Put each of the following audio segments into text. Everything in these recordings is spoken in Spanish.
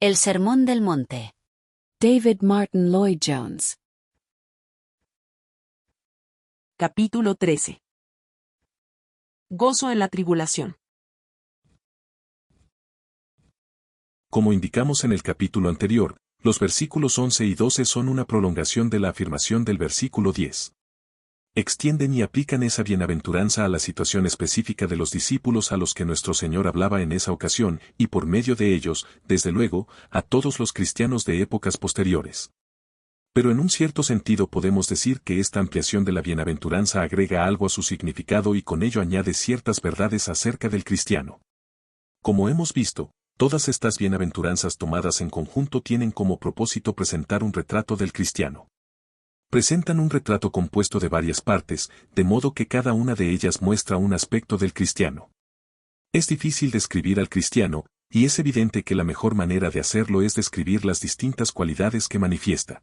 El Sermón del Monte. David Martin Lloyd Jones. Capítulo 13. Gozo en la tribulación. Como indicamos en el capítulo anterior, los versículos 11 y 12 son una prolongación de la afirmación del versículo 10. Extienden y aplican esa bienaventuranza a la situación específica de los discípulos a los que nuestro Señor hablaba en esa ocasión, y por medio de ellos, desde luego, a todos los cristianos de épocas posteriores. Pero en un cierto sentido podemos decir que esta ampliación de la bienaventuranza agrega algo a su significado y con ello añade ciertas verdades acerca del cristiano. Como hemos visto, todas estas bienaventuranzas tomadas en conjunto tienen como propósito presentar un retrato del cristiano. Presentan un retrato compuesto de varias partes, de modo que cada una de ellas muestra un aspecto del cristiano. Es difícil describir al cristiano, y es evidente que la mejor manera de hacerlo es describir las distintas cualidades que manifiesta.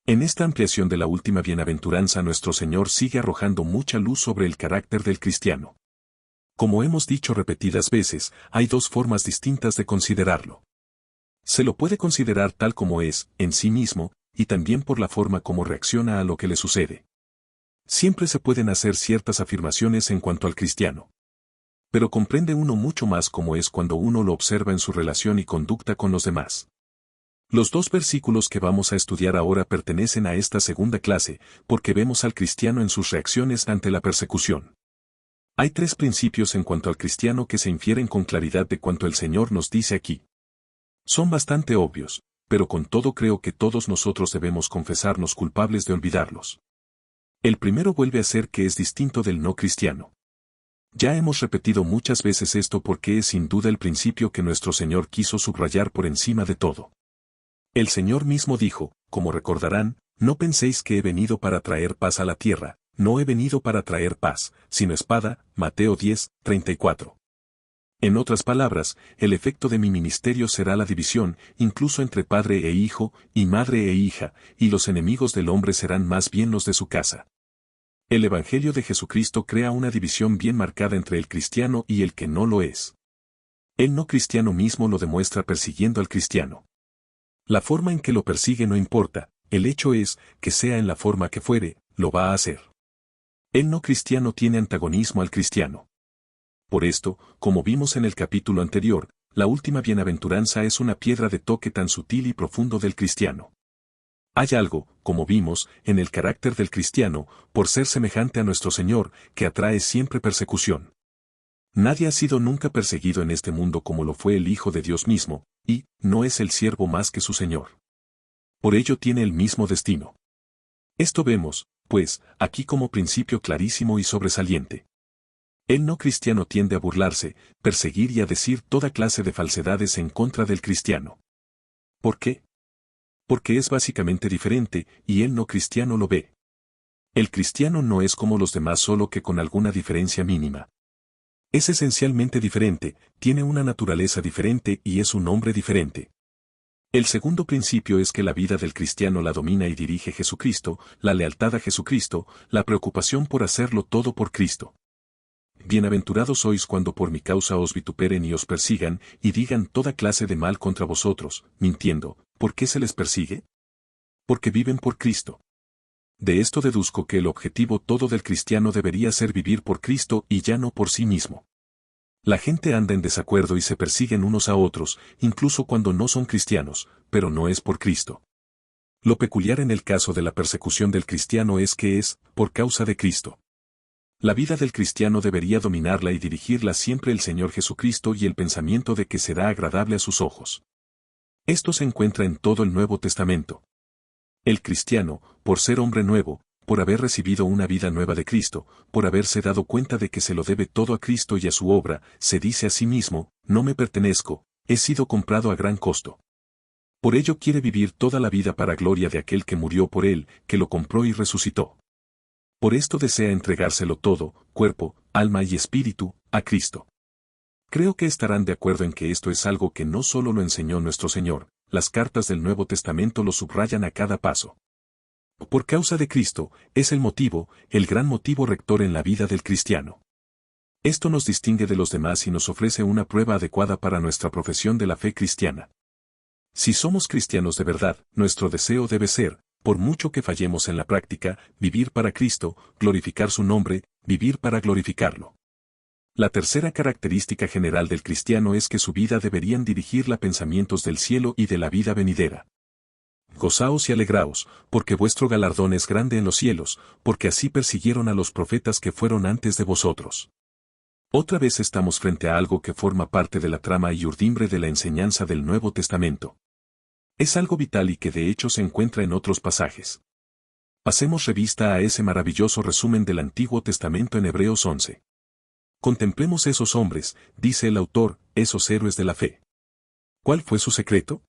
En esta ampliación de la última bienaventuranza nuestro Señor sigue arrojando mucha luz sobre el carácter del cristiano. Como hemos dicho repetidas veces, hay dos formas distintas de considerarlo. Se lo puede considerar tal como es, en sí mismo, y también por la forma como reacciona a lo que le sucede. Siempre se pueden hacer ciertas afirmaciones en cuanto al cristiano. Pero comprende uno mucho más cómo es cuando uno lo observa en su relación y conducta con los demás. Los dos versículos que vamos a estudiar ahora pertenecen a esta segunda clase, porque vemos al cristiano en sus reacciones ante la persecución. Hay tres principios en cuanto al cristiano que se infieren con claridad de cuanto el Señor nos dice aquí. Son bastante obvios, pero con todo creo que todos nosotros debemos confesarnos culpables de olvidarlos. El primero vuelve a ser que es distinto del no cristiano. Ya hemos repetido muchas veces esto porque es sin duda el principio que nuestro Señor quiso subrayar por encima de todo. El Señor mismo dijo, como recordarán, no penséis que he venido para traer paz a la tierra, no he venido para traer paz, sino espada, Mateo 10:34. En otras palabras, el efecto de mi ministerio será la división, incluso entre padre e hijo, y madre e hija, y los enemigos del hombre serán más bien los de su casa. El Evangelio de Jesucristo crea una división bien marcada entre el cristiano y el que no lo es. El no cristiano mismo lo demuestra persiguiendo al cristiano. La forma en que lo persigue no importa, el hecho es, que sea en la forma que fuere, lo va a hacer. El no cristiano tiene antagonismo al cristiano. Por esto, como vimos en el capítulo anterior, la última bienaventuranza es una piedra de toque tan sutil y profundo del cristiano. Hay algo, como vimos, en el carácter del cristiano, por ser semejante a nuestro Señor, que atrae siempre persecución. Nadie ha sido nunca perseguido en este mundo como lo fue el Hijo de Dios mismo, y no es el siervo más que su Señor. Por ello tiene el mismo destino. Esto vemos, pues, aquí como principio clarísimo y sobresaliente. El no cristiano tiende a burlarse, perseguir y a decir toda clase de falsedades en contra del cristiano. ¿Por qué? Porque es básicamente diferente, y el no cristiano lo ve. El cristiano no es como los demás solo que con alguna diferencia mínima. Es esencialmente diferente, tiene una naturaleza diferente y es un hombre diferente. El segundo principio es que la vida del cristiano la domina y dirige Jesucristo, la lealtad a Jesucristo, la preocupación por hacerlo todo por Cristo. Bienaventurados sois cuando por mi causa os vituperen y os persigan, y digan toda clase de mal contra vosotros, mintiendo. ¿Por qué se les persigue? Porque viven por Cristo. De esto deduzco que el objetivo todo del cristiano debería ser vivir por Cristo y ya no por sí mismo. La gente anda en desacuerdo y se persiguen unos a otros, incluso cuando no son cristianos, pero no es por Cristo. Lo peculiar en el caso de la persecución del cristiano es que es, por causa de Cristo. La vida del cristiano debería dominarla y dirigirla siempre el Señor Jesucristo y el pensamiento de que será agradable a sus ojos. Esto se encuentra en todo el Nuevo Testamento. El cristiano, por ser hombre nuevo, por haber recibido una vida nueva de Cristo, por haberse dado cuenta de que se lo debe todo a Cristo y a su obra, se dice a sí mismo, no me pertenezco, he sido comprado a gran costo. Por ello quiere vivir toda la vida para gloria de aquel que murió por él, que lo compró y resucitó. Por esto desea entregárselo todo, cuerpo, alma y espíritu, a Cristo. Creo que estarán de acuerdo en que esto es algo que no solo lo enseñó nuestro Señor, las cartas del Nuevo Testamento lo subrayan a cada paso. Por causa de Cristo, es el motivo, el gran motivo rector en la vida del cristiano. Esto nos distingue de los demás y nos ofrece una prueba adecuada para nuestra profesión de la fe cristiana. Si somos cristianos de verdad, nuestro deseo debe ser, por mucho que fallemos en la práctica, vivir para Cristo, glorificar su nombre, vivir para glorificarlo. La tercera característica general del cristiano es que su vida deberían dirigirla a pensamientos del cielo y de la vida venidera. Gozaos y alegraos, porque vuestro galardón es grande en los cielos, porque así persiguieron a los profetas que fueron antes de vosotros. Otra vez estamos frente a algo que forma parte de la trama y urdimbre de la enseñanza del Nuevo Testamento. Es algo vital y que de hecho se encuentra en otros pasajes. Pasemos revista a ese maravilloso resumen del Antiguo Testamento en Hebreos 11. Contemplemos esos hombres, dice el autor, esos héroes de la fe. ¿Cuál fue su secreto?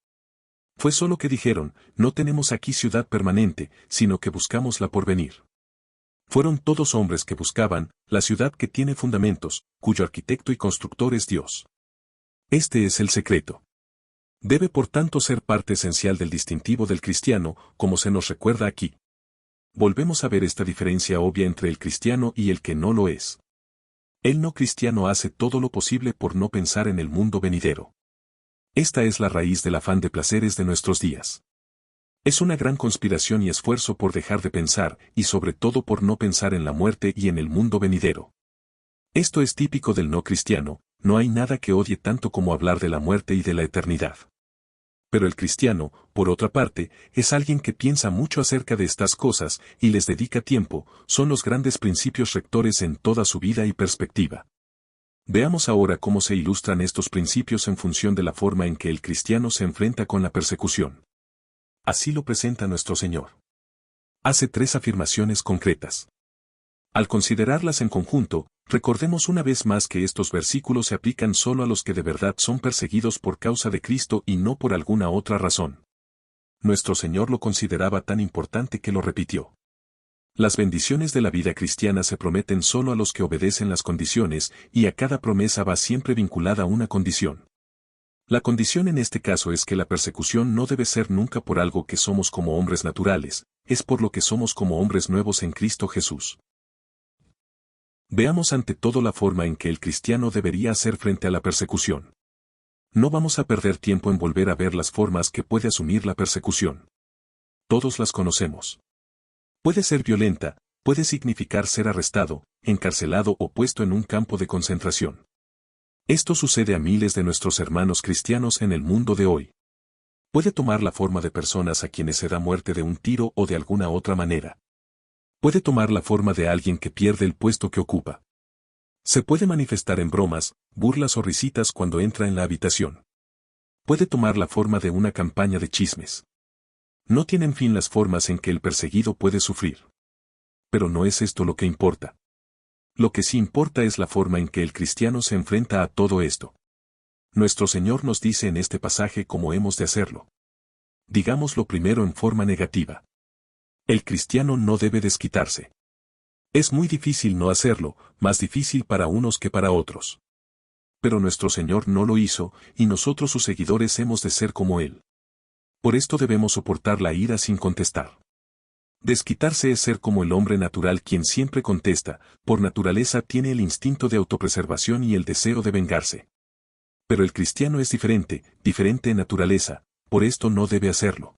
Fue solo que dijeron, no tenemos aquí ciudad permanente, sino que buscamos la porvenir. Fueron todos hombres que buscaban la ciudad que tiene fundamentos, cuyo arquitecto y constructor es Dios. Este es el secreto. Debe por tanto ser parte esencial del distintivo del cristiano, como se nos recuerda aquí. Volvemos a ver esta diferencia obvia entre el cristiano y el que no lo es. El no cristiano hace todo lo posible por no pensar en el mundo venidero. Esta es la raíz del afán de placeres de nuestros días. Es una gran conspiración y esfuerzo por dejar de pensar, y sobre todo por no pensar en la muerte y en el mundo venidero. Esto es típico del no cristiano, no hay nada que odie tanto como hablar de la muerte y de la eternidad. Pero el cristiano, por otra parte, es alguien que piensa mucho acerca de estas cosas, y les dedica tiempo, son los grandes principios rectores en toda su vida y perspectiva. Veamos ahora cómo se ilustran estos principios en función de la forma en que el cristiano se enfrenta con la persecución. Así lo presenta nuestro Señor. Hace 3 afirmaciones concretas. Al considerarlas en conjunto, recordemos una vez más que estos versículos se aplican solo a los que de verdad son perseguidos por causa de Cristo y no por alguna otra razón. Nuestro Señor lo consideraba tan importante que lo repitió. Las bendiciones de la vida cristiana se prometen solo a los que obedecen las condiciones, y a cada promesa va siempre vinculada una condición. La condición en este caso es que la persecución no debe ser nunca por algo que somos como hombres naturales, es por lo que somos como hombres nuevos en Cristo Jesús. Veamos ante todo la forma en que el cristiano debería hacer frente a la persecución. No vamos a perder tiempo en volver a ver las formas que puede asumir la persecución. Todos las conocemos. Puede ser violenta, puede significar ser arrestado, encarcelado o puesto en un campo de concentración. Esto sucede a miles de nuestros hermanos cristianos en el mundo de hoy. Puede tomar la forma de personas a quienes se da muerte de un tiro o de alguna otra manera. Puede tomar la forma de alguien que pierde el puesto que ocupa. Se puede manifestar en bromas, burlas o risitas cuando entra en la habitación. Puede tomar la forma de una campaña de chismes. No tienen fin las formas en que el perseguido puede sufrir. Pero no es esto lo que importa. Lo que sí importa es la forma en que el cristiano se enfrenta a todo esto. Nuestro Señor nos dice en este pasaje cómo hemos de hacerlo. Digámoslo primero en forma negativa. El cristiano no debe desquitarse. Es muy difícil no hacerlo, más difícil para unos que para otros. Pero nuestro Señor no lo hizo, y nosotros sus seguidores hemos de ser como Él. Por esto debemos soportar la ira sin contestar. Desquitarse es ser como el hombre natural quien siempre contesta, por naturaleza tiene el instinto de autopreservación y el deseo de vengarse. Pero el cristiano es diferente en naturaleza, por esto no debe hacerlo.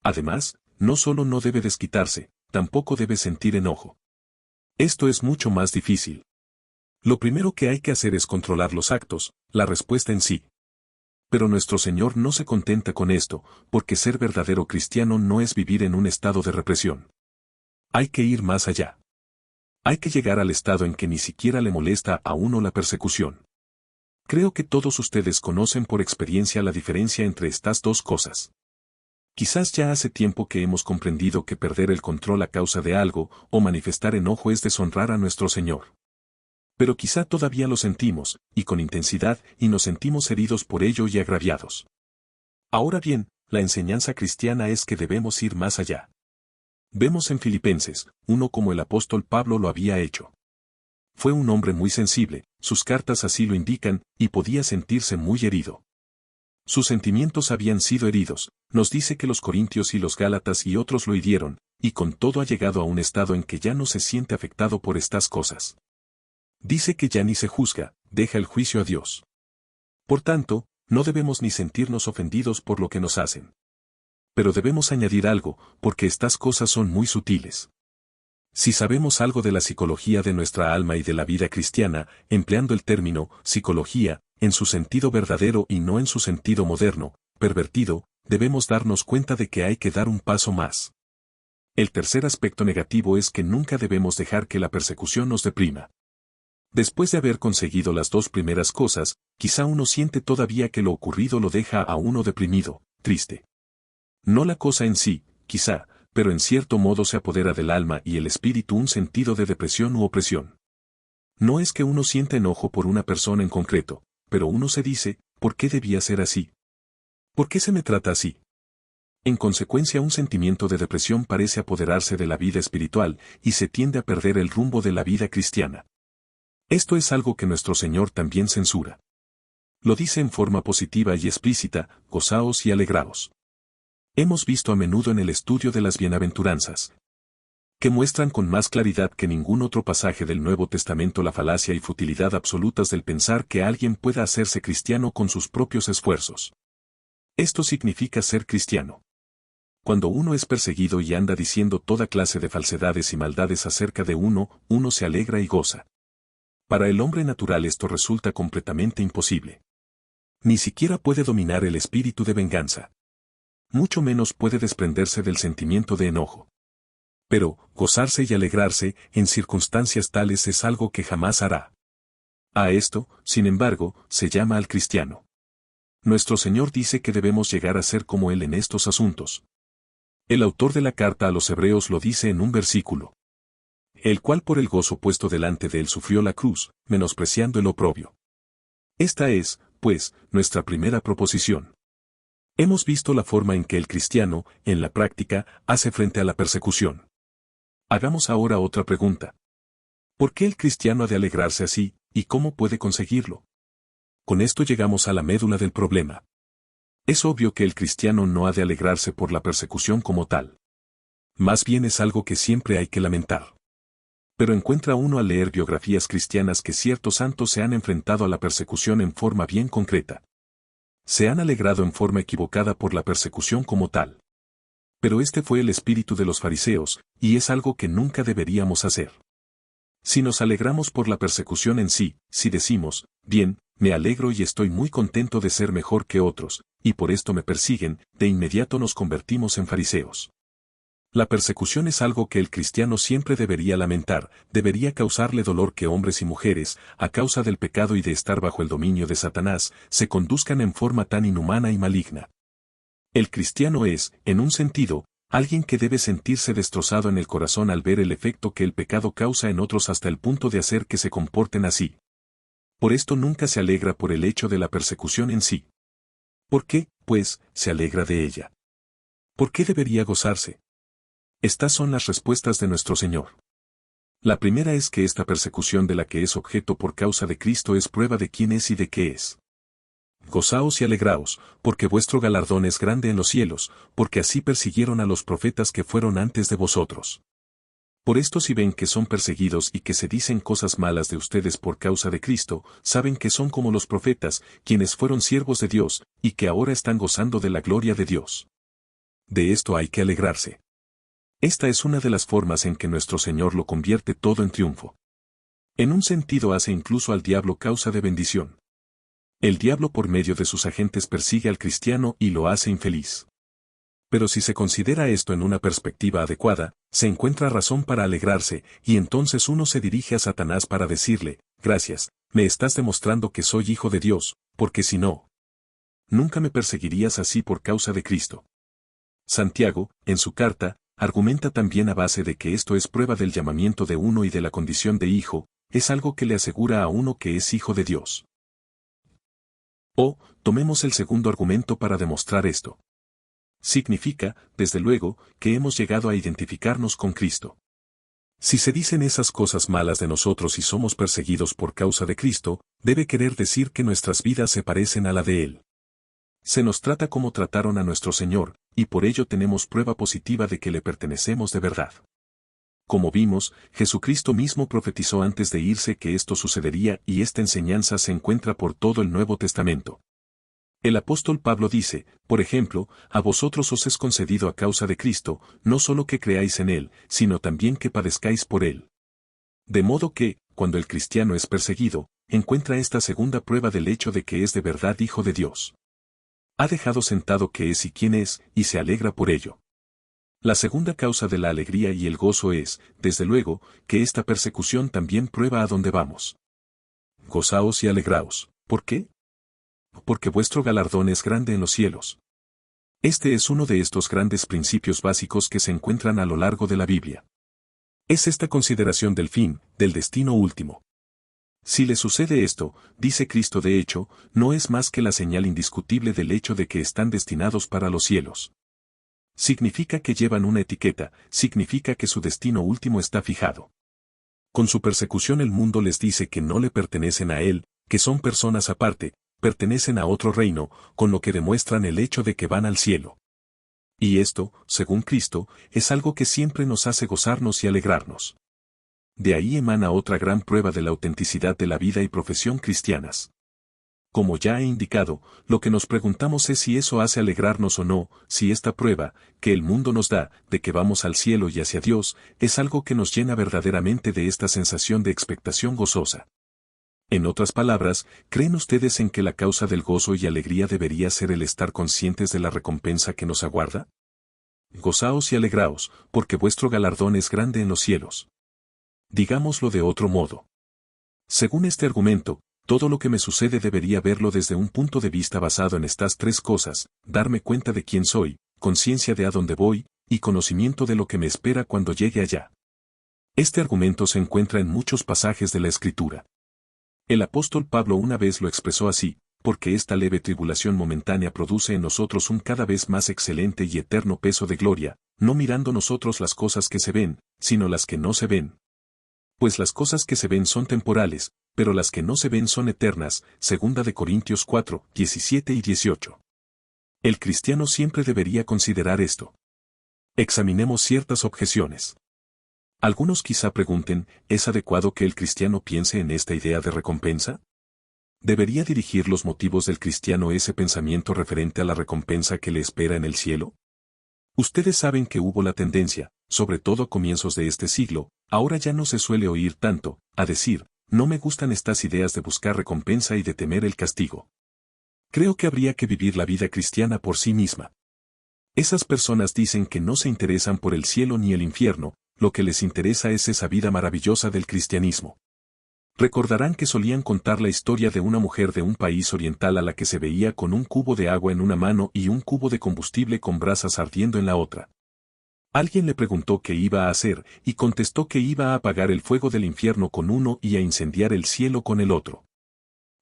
Además, no solo no debe desquitarse, tampoco debe sentir enojo. Esto es mucho más difícil. Lo primero que hay que hacer es controlar los actos, la respuesta en sí. Pero nuestro Señor no se contenta con esto, porque ser verdadero cristiano no es vivir en un estado de represión. Hay que ir más allá. Hay que llegar al estado en que ni siquiera le molesta a uno la persecución. Creo que todos ustedes conocen por experiencia la diferencia entre estas dos cosas. Quizás ya hace tiempo que hemos comprendido que perder el control a causa de algo, o manifestar enojo es deshonrar a nuestro Señor. Pero quizá todavía lo sentimos, y con intensidad, y nos sentimos heridos por ello y agraviados. Ahora bien, la enseñanza cristiana es que debemos ir más allá. Vemos en Filipenses, 1 como el apóstol Pablo lo había hecho. Fue un hombre muy sensible, sus cartas así lo indican, y podía sentirse muy herido. Sus sentimientos habían sido heridos, nos dice que los corintios y los gálatas y otros lo hirieron, y con todo ha llegado a un estado en que ya no se siente afectado por estas cosas. Dice que ya ni se juzga, deja el juicio a Dios. Por tanto, No debemos ni sentirnos ofendidos por lo que nos hacen. Pero debemos añadir algo, porque estas cosas son muy sutiles. Si sabemos algo de la psicología de nuestra alma y de la vida cristiana, empleando el término psicología, en su sentido verdadero y no en su sentido moderno, pervertido, debemos darnos cuenta de que hay que dar un paso más. El tercer aspecto negativo es que nunca debemos dejar que la persecución nos deprima. Después de haber conseguido las dos primeras cosas, quizá uno siente todavía que lo ocurrido lo deja a uno deprimido, triste. No la cosa en sí, quizá, pero en cierto modo se apodera del alma y el espíritu un sentido de depresión u opresión. No es que uno sienta enojo por una persona en concreto, pero uno se dice, ¿por qué debía ser así? ¿Por qué se me trata así? En consecuencia, un sentimiento de depresión parece apoderarse de la vida espiritual y se tiende a perder el rumbo de la vida cristiana. Esto es algo que nuestro Señor también censura. Lo dice en forma positiva y explícita, gozaos y alegraos. Hemos visto a menudo en el estudio de las bienaventuranzas, que muestran con más claridad que ningún otro pasaje del Nuevo Testamento la falacia y futilidad absolutas del pensar que alguien pueda hacerse cristiano con sus propios esfuerzos. Esto significa ser cristiano. Cuando uno es perseguido y anda diciendo toda clase de falsedades y maldades acerca de uno se alegra y goza. Para el hombre natural esto resulta completamente imposible. Ni siquiera puede dominar el espíritu de venganza. Mucho menos puede desprenderse del sentimiento de enojo. Pero, gozarse y alegrarse, en circunstancias tales es algo que jamás hará. A esto, sin embargo, se llama al cristiano. Nuestro Señor dice que debemos llegar a ser como Él en estos asuntos. El autor de la carta a los Hebreos lo dice en un versículo. El cual por el gozo puesto delante de él sufrió la cruz, menospreciando el oprobio. Esta es, pues, nuestra primera proposición. Hemos visto la forma en que el cristiano, en la práctica, hace frente a la persecución. Hagamos ahora otra pregunta. ¿Por qué el cristiano ha de alegrarse así, y cómo puede conseguirlo? Con esto llegamos a la médula del problema. Es obvio que el cristiano no ha de alegrarse por la persecución como tal. Más bien es algo que siempre hay que lamentar. Pero encuentra uno al leer biografías cristianas que ciertos santos se han enfrentado a la persecución en forma bien concreta. Se han alegrado en forma equivocada por la persecución como tal. Pero este fue el espíritu de los fariseos, y es algo que nunca deberíamos hacer. Si nos alegramos por la persecución en sí, si decimos, bien, me alegro y estoy muy contento de ser mejor que otros, y por esto me persiguen, de inmediato nos convertimos en fariseos. La persecución es algo que el cristiano siempre debería lamentar, debería causarle dolor que hombres y mujeres, a causa del pecado y de estar bajo el dominio de Satanás, se conduzcan en forma tan inhumana y maligna. El cristiano es, en un sentido, alguien que debe sentirse destrozado en el corazón al ver el efecto que el pecado causa en otros hasta el punto de hacer que se comporten así. Por esto nunca se alegra por el hecho de la persecución en sí. ¿Por qué, pues, se alegra de ella? ¿Por qué debería gozarse? Estas son las respuestas de nuestro Señor. La primera es que esta persecución de la que es objeto por causa de Cristo es prueba de quién es y de qué es. Gozaos y alegraos, porque vuestro galardón es grande en los cielos, porque así persiguieron a los profetas que fueron antes de vosotros. Por esto si ven que son perseguidos y que se dicen cosas malas de ustedes por causa de Cristo, saben que son como los profetas, quienes fueron siervos de Dios, y que ahora están gozando de la gloria de Dios. De esto hay que alegrarse. Esta es una de las formas en que nuestro Señor lo convierte todo en triunfo. En un sentido hace incluso al diablo causa de bendición. El diablo por medio de sus agentes persigue al cristiano y lo hace infeliz. Pero si se considera esto en una perspectiva adecuada, se encuentra razón para alegrarse, y entonces uno se dirige a Satanás para decirle, gracias, me estás demostrando que soy hijo de Dios, porque si no, nunca me perseguirías así por causa de Cristo. Santiago, en su carta, argumenta también a base de que esto es prueba del llamamiento de uno y de la condición de hijo, es algo que le asegura a uno que es hijo de Dios. O, tomemos el segundo argumento para demostrar esto. Significa, desde luego, que hemos llegado a identificarnos con Cristo. Si se dicen esas cosas malas de nosotros y somos perseguidos por causa de Cristo, debe querer decir que nuestras vidas se parecen a la de Él. Se nos trata como trataron a nuestro Señor, y por ello tenemos prueba positiva de que le pertenecemos de verdad. Como vimos, Jesucristo mismo profetizó antes de irse que esto sucedería y esta enseñanza se encuentra por todo el Nuevo Testamento. El apóstol Pablo dice, por ejemplo, a vosotros os es concedido a causa de Cristo, no solo que creáis en Él, sino también que padezcáis por Él. De modo que, cuando el cristiano es perseguido, encuentra esta segunda prueba del hecho de que es de verdad hijo de Dios. Ha dejado sentado qué es y quién es, y se alegra por ello. La segunda causa de la alegría y el gozo es, desde luego, que esta persecución también prueba a dónde vamos. Gozaos y alegraos. ¿Por qué? Porque vuestro galardón es grande en los cielos. Este es uno de estos grandes principios básicos que se encuentran a lo largo de la Biblia. Es esta consideración del fin, del destino último. Si le sucede esto, dice Cristo de hecho, no es más que la señal indiscutible del hecho de que están destinados para los cielos. Significa que llevan una etiqueta, significa que su destino último está fijado. Con su persecución el mundo les dice que no le pertenecen a Él, que son personas aparte, pertenecen a otro reino, con lo que demuestran el hecho de que van al cielo. Y esto, según Cristo, es algo que siempre nos hace gozarnos y alegrarnos. De ahí emana otra gran prueba de la autenticidad de la vida y profesión cristianas. Como ya he indicado, lo que nos preguntamos es si eso hace alegrarnos o no, si esta prueba, que el mundo nos da, de que vamos al cielo y hacia Dios, es algo que nos llena verdaderamente de esta sensación de expectación gozosa. En otras palabras, ¿creen ustedes en que la causa del gozo y alegría debería ser el estar conscientes de la recompensa que nos aguarda? Gozaos y alegraos, porque vuestro galardón es grande en los cielos. Digámoslo de otro modo. Según este argumento, todo lo que me sucede debería verlo desde un punto de vista basado en estas tres cosas: darme cuenta de quién soy, conciencia de a dónde voy, y conocimiento de lo que me espera cuando llegue allá. Este argumento se encuentra en muchos pasajes de la Escritura. El apóstol Pablo una vez lo expresó así: porque esta leve tribulación momentánea produce en nosotros un cada vez más excelente y eterno peso de gloria, no mirando nosotros las cosas que se ven, sino las que no se ven. Pues las cosas que se ven son temporales, pero las que no se ven son eternas. 2 Corintios 4, 17 y 18. El cristiano siempre debería considerar esto. Examinemos ciertas objeciones. Algunos quizá pregunten, ¿es adecuado que el cristiano piense en esta idea de recompensa? ¿Debería dirigir los motivos del cristiano ese pensamiento referente a la recompensa que le espera en el cielo? Ustedes saben que hubo la tendencia, sobre todo a comienzos de este siglo, ahora ya no se suele oír tanto, a decir, no me gustan estas ideas de buscar recompensa y de temer el castigo. Creo que habría que vivir la vida cristiana por sí misma. Esas personas dicen que no se interesan por el cielo ni el infierno, lo que les interesa es esa vida maravillosa del cristianismo. Recordarán que solían contar la historia de una mujer de un país oriental a la que se veía con un cubo de agua en una mano y un cubo de combustible con brasas ardiendo en la otra. Alguien le preguntó qué iba a hacer, y contestó que iba a apagar el fuego del infierno con uno y a incendiar el cielo con el otro.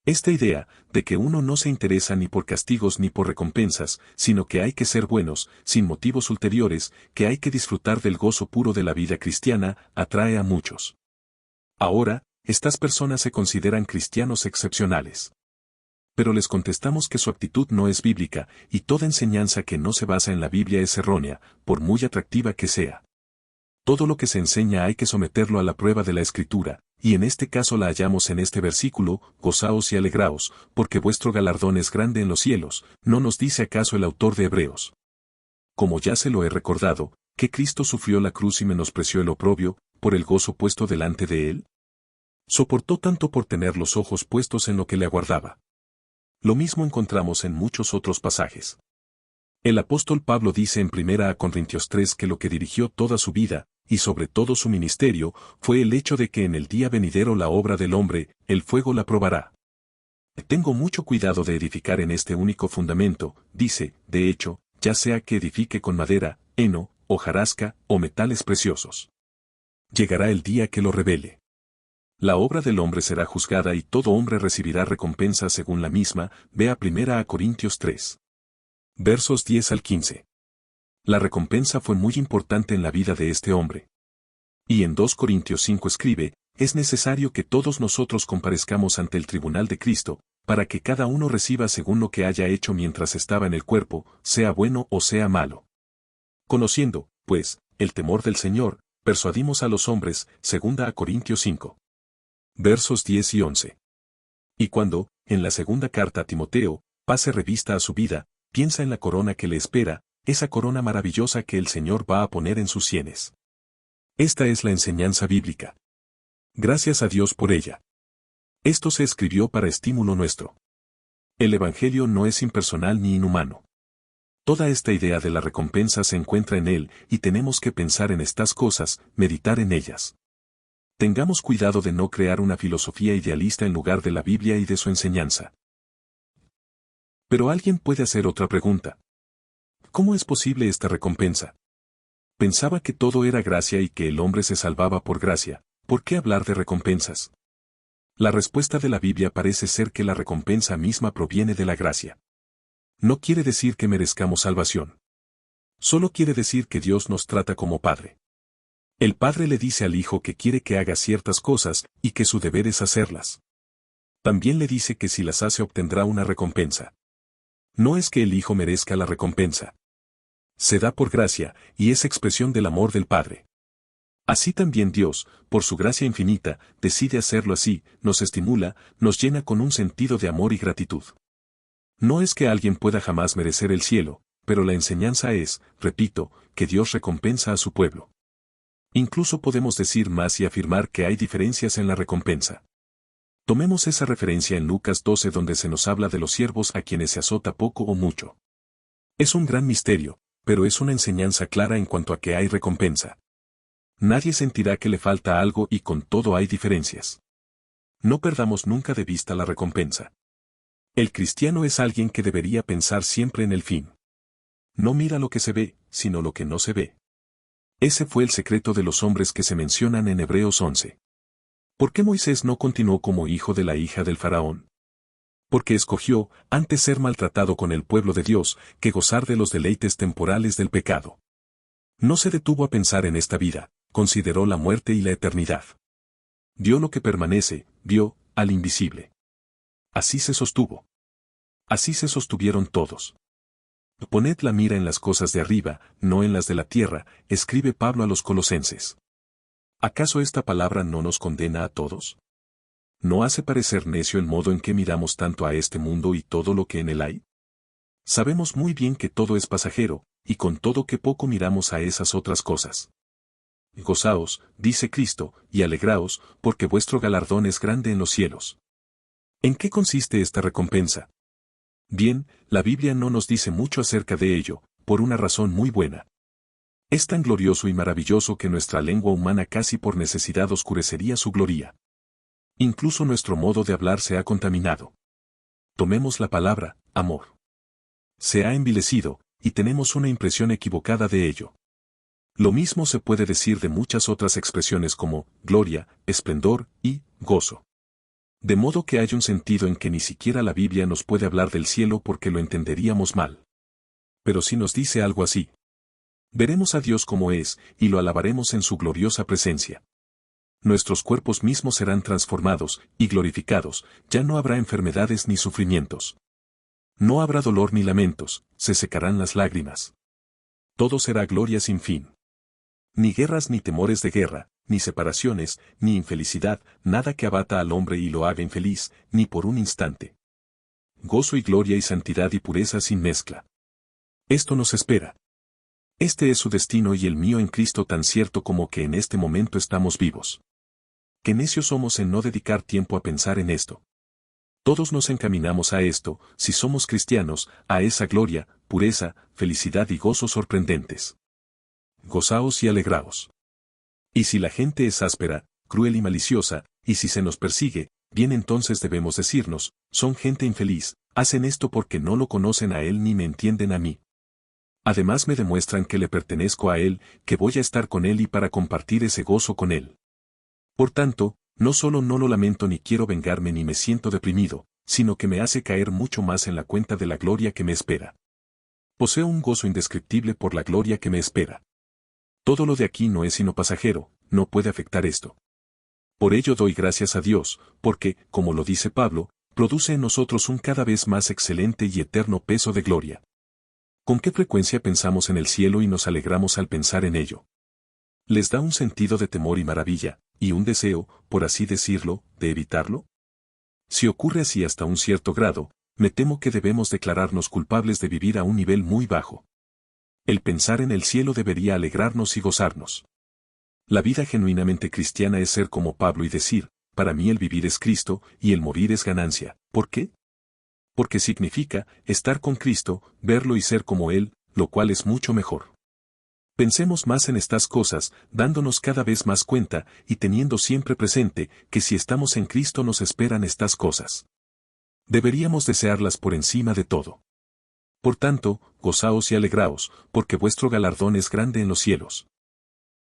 Esta idea, de que uno no se interesa ni por castigos ni por recompensas, sino que hay que ser buenos, sin motivos ulteriores, que hay que disfrutar del gozo puro de la vida cristiana, atrae a muchos. Ahora, estas personas se consideran cristianos excepcionales. Pero les contestamos que su actitud no es bíblica, y toda enseñanza que no se basa en la Biblia es errónea, por muy atractiva que sea. Todo lo que se enseña hay que someterlo a la prueba de la Escritura, y en este caso la hallamos en este versículo: gozaos y alegraos, porque vuestro galardón es grande en los cielos. ¿No nos dice acaso el autor de Hebreos? Como ya se lo he recordado, que Cristo sufrió la cruz y menospreció el oprobio, por el gozo puesto delante de él? Soportó tanto por tener los ojos puestos en lo que le aguardaba. Lo mismo encontramos en muchos otros pasajes. El apóstol Pablo dice en 1 Corintios 3 que lo que dirigió toda su vida, y sobre todo su ministerio, fue el hecho de que en el día venidero la obra del hombre, el fuego la probará. Tengo mucho cuidado de edificar en este único fundamento, dice, de hecho, ya sea que edifique con madera, heno, hojarasca, o metales preciosos. Llegará el día que lo revele. La obra del hombre será juzgada y todo hombre recibirá recompensa según la misma. Vea 1 Corintios 3. Versos 10 al 15. La recompensa fue muy importante en la vida de este hombre. Y en 2 Corintios 5 escribe, es necesario que todos nosotros comparezcamos ante el tribunal de Cristo, para que cada uno reciba según lo que haya hecho mientras estaba en el cuerpo, sea bueno o sea malo. Conociendo, pues, el temor del Señor, persuadimos a los hombres. 2 Corintios 5. Versos 10 y 11. Y cuando, en la segunda carta a Timoteo, Pase revista a su vida, piensa en la corona que le espera, esa corona maravillosa que el Señor va a poner en sus sienes. Esta es la enseñanza bíblica. Gracias a Dios por ella. Esto se escribió para estímulo nuestro. El Evangelio no es impersonal ni inhumano. Toda esta idea de la recompensa se encuentra en él y tenemos que pensar en estas cosas, meditar en ellas. Tengamos cuidado de no crear una filosofía idealista en lugar de la Biblia y de su enseñanza. Pero alguien puede hacer otra pregunta. ¿Cómo es posible esta recompensa? Pensaba que todo era gracia y que el hombre se salvaba por gracia. ¿Por qué hablar de recompensas? La respuesta de la Biblia parece ser que la recompensa misma proviene de la gracia. No quiere decir que merezcamos salvación. Solo quiere decir que Dios nos trata como Padre. El Padre le dice al Hijo que quiere que haga ciertas cosas y que su deber es hacerlas. También le dice que si las hace obtendrá una recompensa. No es que el Hijo merezca la recompensa. Se da por gracia, y es expresión del amor del Padre. Así también Dios, por su gracia infinita, decide hacerlo así, nos estimula, nos llena con un sentido de amor y gratitud. No es que alguien pueda jamás merecer el cielo, pero la enseñanza es, repito, que Dios recompensa a su pueblo. Incluso podemos decir más y afirmar que hay diferencias en la recompensa. Tomemos esa referencia en Lucas 12 donde se nos habla de los siervos a quienes se azota poco o mucho. Es un gran misterio, pero es una enseñanza clara en cuanto a que hay recompensa. Nadie sentirá que le falta algo y con todo hay diferencias. No perdamos nunca de vista la recompensa. El cristiano es alguien que debería pensar siempre en el fin. No mira lo que se ve, sino lo que no se ve. Ese fue el secreto de los hombres que se mencionan en Hebreos 11. ¿Por qué Moisés no continuó como hijo de la hija del faraón? Porque escogió, antes ser maltratado con el pueblo de Dios, que gozar de los deleites temporales del pecado. No se detuvo a pensar en esta vida, consideró la muerte y la eternidad. Vio lo que permanece, vio, al invisible. Así se sostuvo. Así se sostuvieron todos. Poned la mira en las cosas de arriba, no en las de la tierra, escribe Pablo a los colosenses. ¿Acaso esta palabra no nos condena a todos? ¿No hace parecer necio el modo en que miramos tanto a este mundo y todo lo que en él hay? Sabemos muy bien que todo es pasajero, y con todo que poco miramos a esas otras cosas. Gozaos, dice Cristo, y alegraos, porque vuestro galardón es grande en los cielos. ¿En qué consiste esta recompensa? Bien, la Biblia no nos dice mucho acerca de ello, por una razón muy buena. Es tan glorioso y maravilloso que nuestra lengua humana casi por necesidad oscurecería su gloria. Incluso nuestro modo de hablar se ha contaminado. Tomemos la palabra, amor. Se ha envilecido, y tenemos una impresión equivocada de ello. Lo mismo se puede decir de muchas otras expresiones como gloria, esplendor y gozo. De modo que hay un sentido en que ni siquiera la Biblia nos puede hablar del cielo porque lo entenderíamos mal. Pero si nos dice algo así, veremos a Dios como es, y lo alabaremos en su gloriosa presencia. Nuestros cuerpos mismos serán transformados y glorificados, ya no habrá enfermedades ni sufrimientos. No habrá dolor ni lamentos, se secarán las lágrimas. Todo será gloria sin fin. Ni guerras ni temores de guerra, ni separaciones, ni infelicidad, nada que abata al hombre y lo haga infeliz, ni por un instante. Gozo y gloria y santidad y pureza sin mezcla. Esto nos espera. Este es su destino y el mío en Cristo tan cierto como que en este momento estamos vivos. Qué necios somos en no dedicar tiempo a pensar en esto. Todos nos encaminamos a esto, si somos cristianos, a esa gloria, pureza, felicidad y gozo sorprendentes. Gozaos y alegraos. Y si la gente es áspera, cruel y maliciosa, y si se nos persigue, bien entonces debemos decirnos, son gente infeliz, hacen esto porque no lo conocen a él ni me entienden a mí. Además me demuestran que le pertenezco a él, que voy a estar con él y para compartir ese gozo con él. Por tanto, no solo no lo lamento ni quiero vengarme ni me siento deprimido, sino que me hace caer mucho más en la cuenta de la gloria que me espera. Poseo un gozo indescriptible por la gloria que me espera. Todo lo de aquí no es sino pasajero, no puede afectar esto. Por ello doy gracias a Dios, porque, como lo dice Pablo, produce en nosotros un cada vez más excelente y eterno peso de gloria. ¿Con qué frecuencia pensamos en el cielo y nos alegramos al pensar en ello? ¿Les da un sentido de temor y maravilla, y un deseo, por así decirlo, de evitarlo? Si ocurre así hasta un cierto grado, me temo que debemos declararnos culpables de vivir a un nivel muy bajo. El pensar en el cielo debería alegrarnos y gozarnos. La vida genuinamente cristiana es ser como Pablo y decir, para mí el vivir es Cristo y el morir es ganancia. ¿Por qué? Porque significa estar con Cristo, verlo y ser como Él, lo cual es mucho mejor. Pensemos más en estas cosas, dándonos cada vez más cuenta y teniendo siempre presente que si estamos en Cristo nos esperan estas cosas. Deberíamos desearlas por encima de todo. Por tanto, gozaos y alegraos, porque vuestro galardón es grande en los cielos.